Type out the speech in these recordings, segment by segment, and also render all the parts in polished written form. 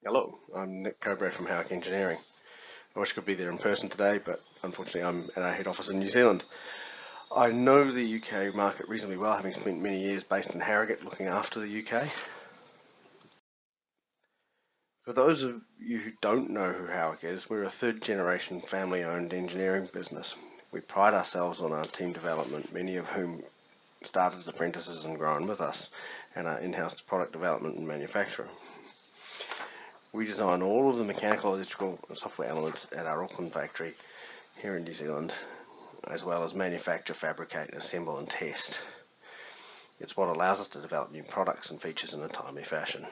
Hello, I'm Nick Cobrad from Howick Engineering. I wish I could be there in person today, but unfortunately I'm at our head office in New Zealand. I know the UK market reasonably well, having spent many years based in Harrogate looking after the UK. For those of you who don't know who Howick is, we're a third generation family owned engineering business. We pride ourselves on our team development, many of whom started as apprentices and grown with us, and our in-house product development and manufacturer. We design all of the mechanical, electrical and software elements at our Auckland factory here in New Zealand, as well as manufacture, fabricate, assemble and test. It's what allows us to develop new products and features in a timely fashion.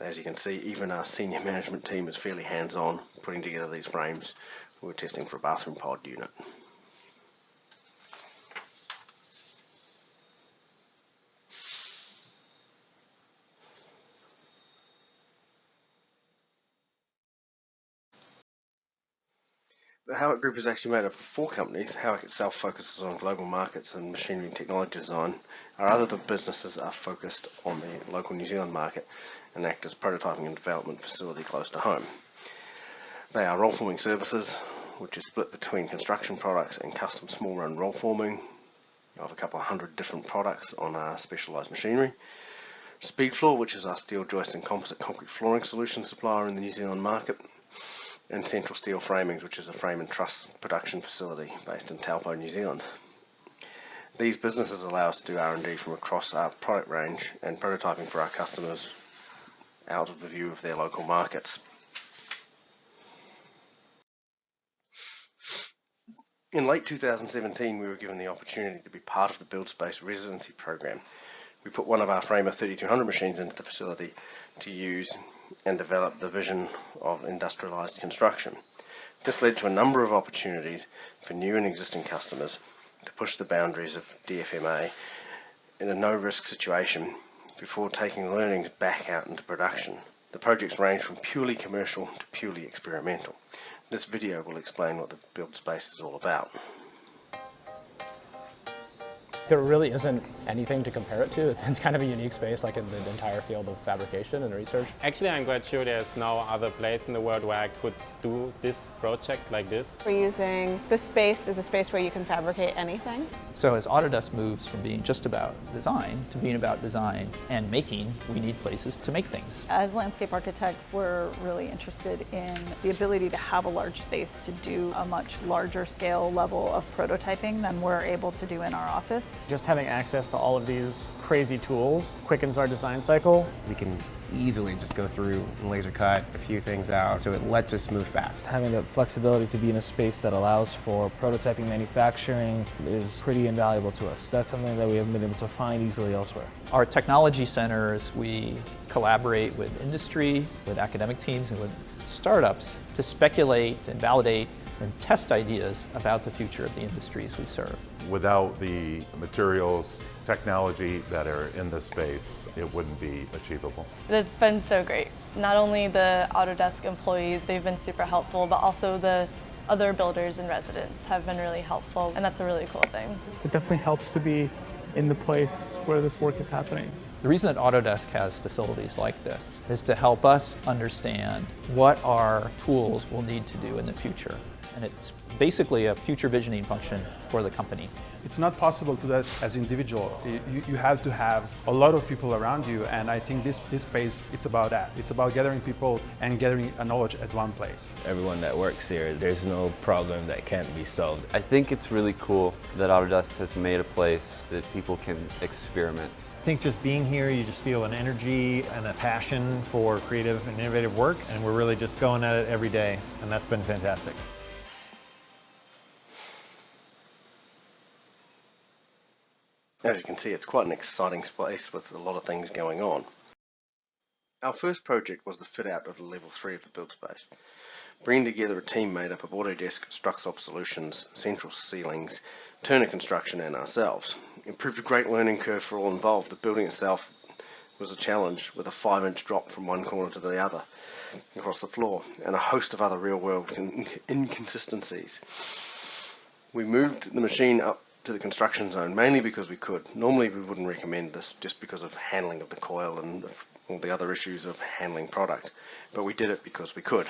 As you can see, even our senior management team is fairly hands-on putting together these frames. We're testing for a bathroom pod unit. The Howick Group is actually made up of 4 companies. Howick itself focuses on global markets and machinery and technology design. Our other businesses are focused on the local New Zealand market and act as prototyping and development facility close to home. They are roll forming services, which is split between construction products and custom small run roll forming of a couple of hundred different products on our specialised machinery. Speed Floor, which is our steel joist and composite concrete flooring solution supplier in the New Zealand market. And Central Steel Framings, which is a frame and truss production facility based in Taupo, New Zealand. These businesses allow us to do R&D from across our product range and prototyping for our customers out of the view of their local markets. In late 2017, we were given the opportunity to be part of the BUILDspace residency program. We put one of our Framer 3200 machines into the facility to use and develop the vision of industrialised construction. This led to a number of opportunities for new and existing customers to push the boundaries of DFMA in a no-risk situation before taking learnings back out into production. The projects range from purely commercial to purely experimental. This video will explain what the BUILDspace is all about. There really isn't anything to compare it to. It's kind of a unique space, like in the entire field of fabrication and research. Actually, I'm quite sure there's no other place in the world where I could do this project like this. We're using this space as a space where you can fabricate anything. So as Autodesk moves from being just about design to being about design and making, we need places to make things. As landscape architects, we're really interested in the ability to have a large space to do a much larger scale level of prototyping than we're able to do in our office. Just having access to all of these crazy tools quickens our design cycle. We can easily just go through and laser cut a few things out, so it lets us move fast. Having the flexibility to be in a space that allows for prototyping manufacturing is pretty invaluable to us. That's something that we haven't been able to find easily elsewhere. Our technology centers, we collaborate with industry, with academic teams, and with startups to speculate and validate and test ideas about the future of the industries we serve. Without the materials, technology that are in this space, it wouldn't be achievable. It's been so great. Not only the Autodesk employees, they've been super helpful, but also the other builders and residents have been really helpful, and that's a really cool thing. It definitely helps to be in the place where this work is happening. The reason that Autodesk has facilities like this is to help us understand what our tools will need to do in the future. And it's basically a future visioning function for the company. It's not possible to do that as individual. You have to have a lot of people around you, and I think this space, it's about that. It's about gathering people and gathering knowledge at one place. Everyone that works here, there's no problem that can't be solved. I think it's really cool that Autodesk has made a place that people can experiment. I think just being here, you just feel an energy and a passion for creative and innovative work, and we're really just going at it every day, and that's been fantastic. As you can see, it's quite an exciting space with a lot of things going on. Our first project was the fit out of level 3 of the BUILDspace, bringing together a team made up of Autodesk, Struxop Solutions, Central Ceilings, Turner Construction and ourselves. It proved a great learning curve for all involved. The building itself was a challenge, with a 5-inch drop from one corner to the other across the floor and a host of other real-world inconsistencies. We moved the machine up to the construction zone mainly because we could. Normally we wouldn't recommend this just because of handling of the coil and all the other issues of handling product, but we did it because we could.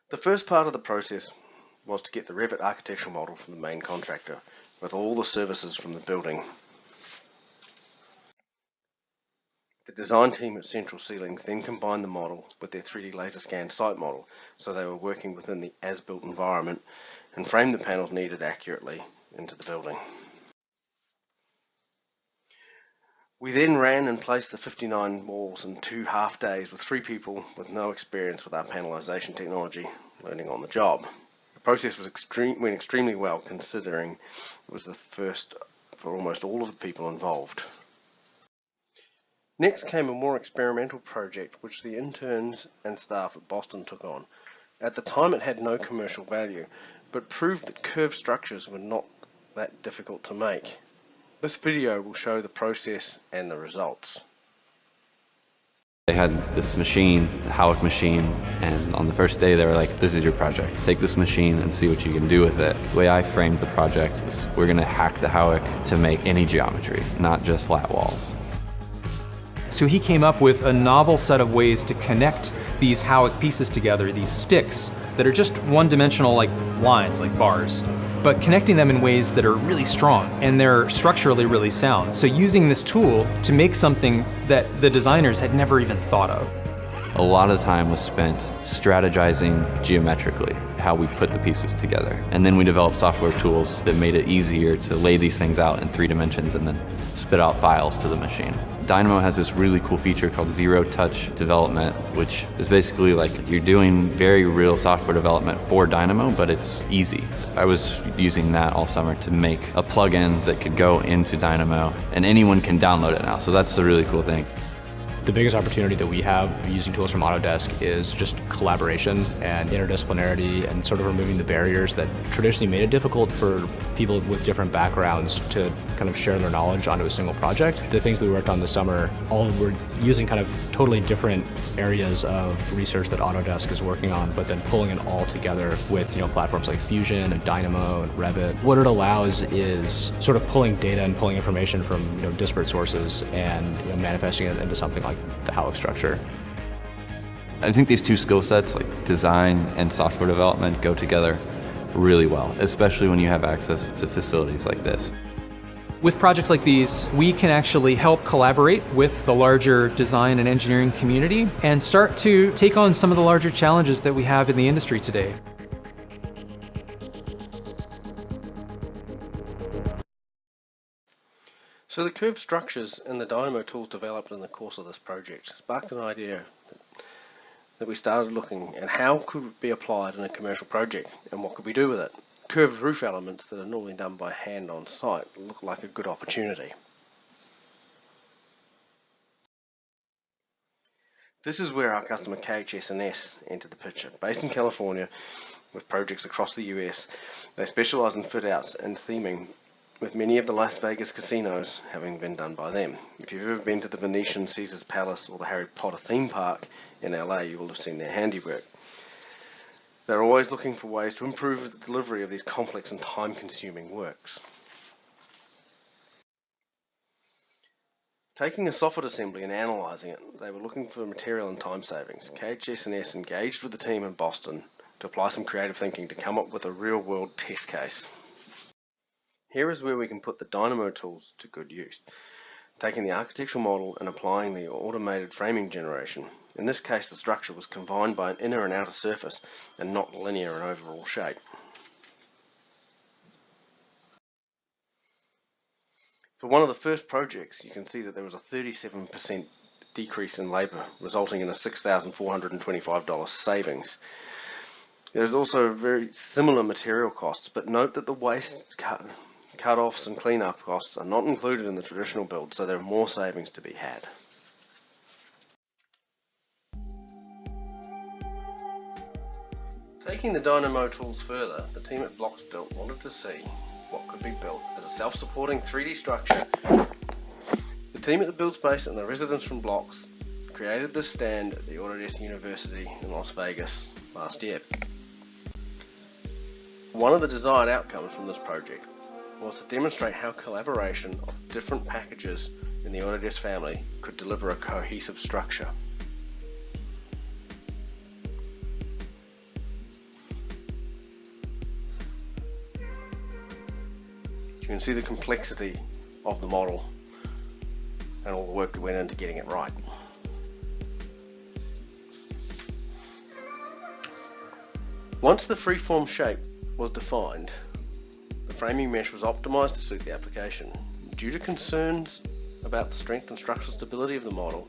The first part of the process was to get the Revit architectural model from the main contractor with all the services from the building. The design team at Central Ceilings then combined the model with their 3D laser scan site model, so they were working within the as-built environment and framed the panels needed accurately into the building. We then ran and placed the 59 walls in 2 half days with 3 people with no experience with our panelization technology learning on the job. The process went extremely well, considering it was the first for almost all of the people involved. Next came a more experimental project which the interns and staff at Boston took on. At the time it had no commercial value, but proved that curved structures were not that difficult to make. This video will show the process and the results. They had this machine, the Howick machine, and on the first day they were like, this is your project. Take this machine and see what you can do with it. The way I framed the project was, we're going to hack the Howick to make any geometry, not just lat walls. So he came up with a novel set of ways to connect these Howick pieces together, these sticks that are just one-dimensional like lines, like bars, but connecting them in ways that are really strong and they're structurally really sound. So using this tool to make something that the designers had never even thought of. A lot of time was spent strategizing geometrically how we put the pieces together. And then we developed software tools that made it easier to lay these things out in 3 dimensions and then spit out files to the machine. Dynamo has this really cool feature called zero-touch development, which is basically like you're doing very real software development for Dynamo, but it's easy. I was using that all summer to make a plugin that could go into Dynamo, and anyone can download it now, so that's a really cool thing. The biggest opportunity that we have using tools from Autodesk is just collaboration and interdisciplinarity and sort of removing the barriers that traditionally made it difficult for people with different backgrounds to kind of share their knowledge onto a single project. The things that we worked on this summer, all were using kind of totally different areas of research that Autodesk is working on, but then pulling it all together with platforms like Fusion and Dynamo and Revit. What it allows is sort of pulling data and pulling information from disparate sources and manifesting it into something like the Howick structure. I think these 2 skill sets, like design and software development, go together really well, especially when you have access to facilities like this. With projects like these, we can actually help collaborate with the larger design and engineering community and start to take on some of the larger challenges that we have in the industry today. So the curved structures and the Dynamo tools developed in the course of this project sparked an idea that we started looking at how could it be applied in a commercial project and what could we do with it. Curved roof elements that are normally done by hand on site look like a good opportunity. This is where our customer KHS&S entered the picture. Based in California with projects across the US, they specialize in fit outs and theming, with many of the Las Vegas casinos having been done by them. If you've ever been to the Venetian Caesar's Palace or the Harry Potter theme park in LA, you will have seen their handiwork. They're always looking for ways to improve the delivery of these complex and time-consuming works. Taking a soffit assembly and analysing it, they were looking for material and time savings. KHS&S engaged with the team in Boston to apply some creative thinking to come up with a real-world test case. Here is where we can put the Dynamo tools to good use, taking the architectural model and applying the automated framing generation. In this case, the structure was combined by an inner and outer surface and not linear in overall shape. For one of the first projects, you can see that there was a 37% decrease in labour, resulting in a $6,425 savings. There's also very similar material costs, but note that the waste cut-offs and clean-up costs are not included in the traditional build, so there are more savings to be had. Taking the Dynamo tools further, the team at Blocks Built wanted to see what could be built as a self-supporting 3D structure. The team at the BUILDspace and the residents from Blocks created this stand at the Autodesk University in Las Vegas last year. One of the desired outcomes from this project was to demonstrate how collaboration of different packages in the Autodesk family could deliver a cohesive structure. You can see the complexity of the model and all the work that went into getting it right. Once the freeform shape was defined, the framing mesh was optimized to suit the application. Due to concerns about the strength and structural stability of the model,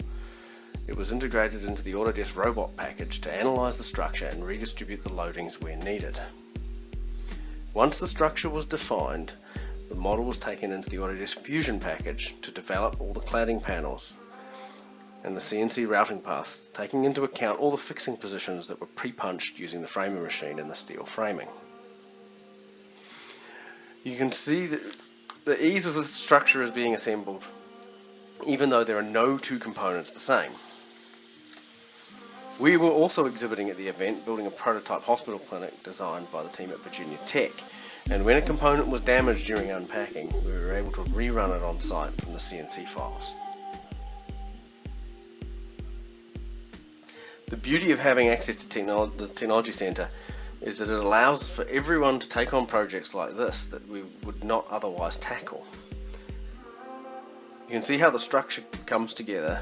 it was integrated into the Autodesk robot package to analyze the structure and redistribute the loadings where needed. Once the structure was defined, the model was taken into the Autodesk Fusion package to develop all the cladding panels and the CNC routing paths, taking into account all the fixing positions that were pre-punched using the framing machine and the steel framing. You can see that the ease with the structure is being assembled, even though there are no two components the same. We were also exhibiting at the event, building a prototype hospital clinic designed by the team at Virginia Tech, and when a component was damaged during unpacking, we were able to rerun it on site from the CNC files. The beauty of having access to the Technology Centre is that it allows for everyone to take on projects like this that we would not otherwise tackle. You can see how the structure comes together,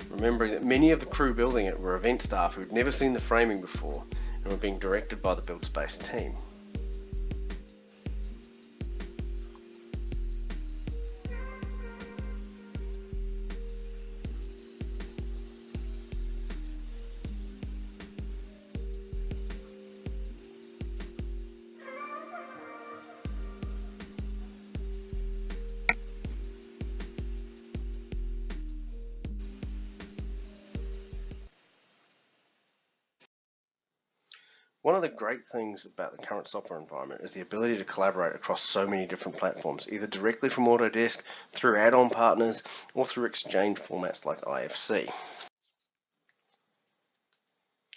remembering that many of the crew building it were event staff who had never seen the framing before and were being directed by the BUILDspace team. One of the great things about the current software environment is the ability to collaborate across so many different platforms, either directly from Autodesk, through add-on partners, or through exchange formats like IFC.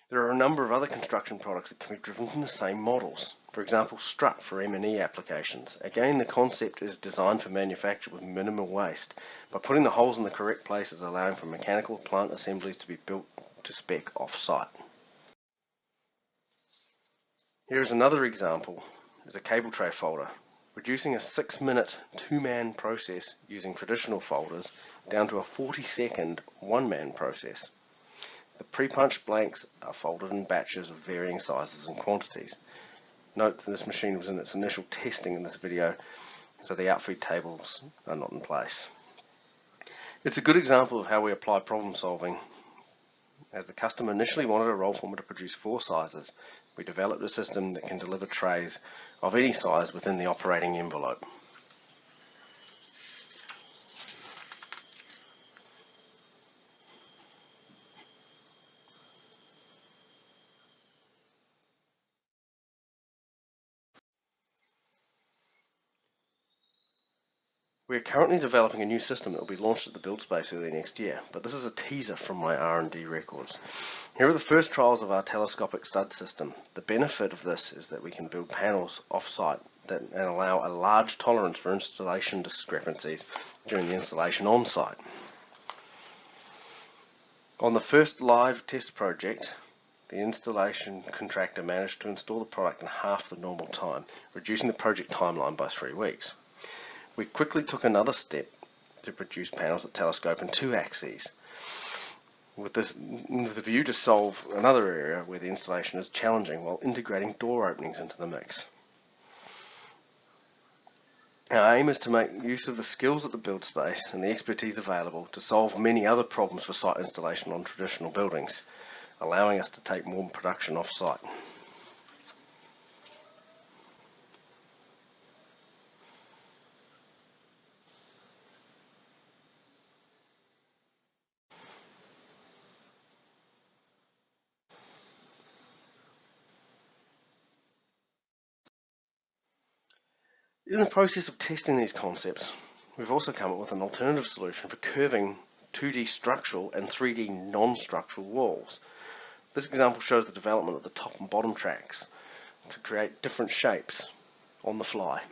There are a number of other construction products that can be driven from the same models. For example, strut for M&E applications. Again, the concept is designed for manufacture with minimal waste, by putting the holes in the correct places, allowing for mechanical plant assemblies to be built to spec off-site. Here is another example, is a cable tray folder, reducing a 6-minute 2-man process using traditional folders down to a 40-second 1-man process. The pre-punched blanks are folded in batches of varying sizes and quantities. Note that this machine was in its initial testing in this video, so the outfeed tables are not in place. It's a good example of how we apply problem solving. As the customer initially wanted a roll former to produce 4 sizes, we developed a system that can deliver trays of any size within the operating envelope. We are currently developing a new system that will be launched at the BUILDspace early next year, but this is a teaser from my R&D records. Here are the first trials of our telescopic stud system. The benefit of this is that we can build panels off-site and allow a large tolerance for installation discrepancies during the installation on-site. On the first live test project, the installation contractor managed to install the product in half the normal time, reducing the project timeline by 3 weeks. We quickly took another step to produce panels that telescope in 2 axes, with the view to solve another area where the installation is challenging while integrating door openings into the mix. Our aim is to make use of the skills at the BUILDspace and the expertise available to solve many other problems for site installation on traditional buildings, allowing us to take more production off-site. In the process of testing these concepts, we've also come up with an alternative solution for curving 2D structural and 3D non-structural walls. This example shows the development of the top and bottom tracks to create different shapes on the fly.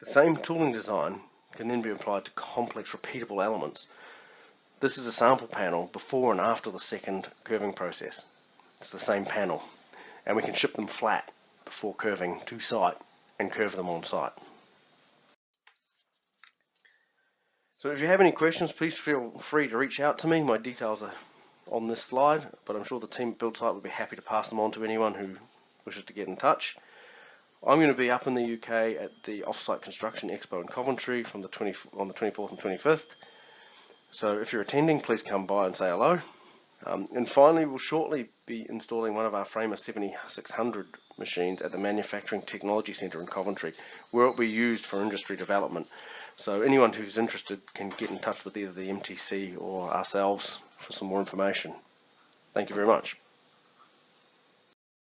same tooling design can then be applied to complex repeatable elements. This is a sample panel before and after the second curving process. It's the same panel, and we can ship them flat before curving to site and curve them on site. So if you have any questions, please feel free to reach out to me. My details are on this slide, but I'm sure the team at BuildSite will be happy to pass them on to anyone who wishes to get in touch. I'm going to be up in the UK at the Offsite Construction Expo in Coventry on the 24th and 25th. So if you're attending, please come by and say hello. And finally, we'll shortly be installing one of our Framer 7600 machines at the Manufacturing Technology Centre in Coventry, where it will be used for industry development. So anyone who's interested can get in touch with either the MTC or ourselves for some more information. Thank you very much.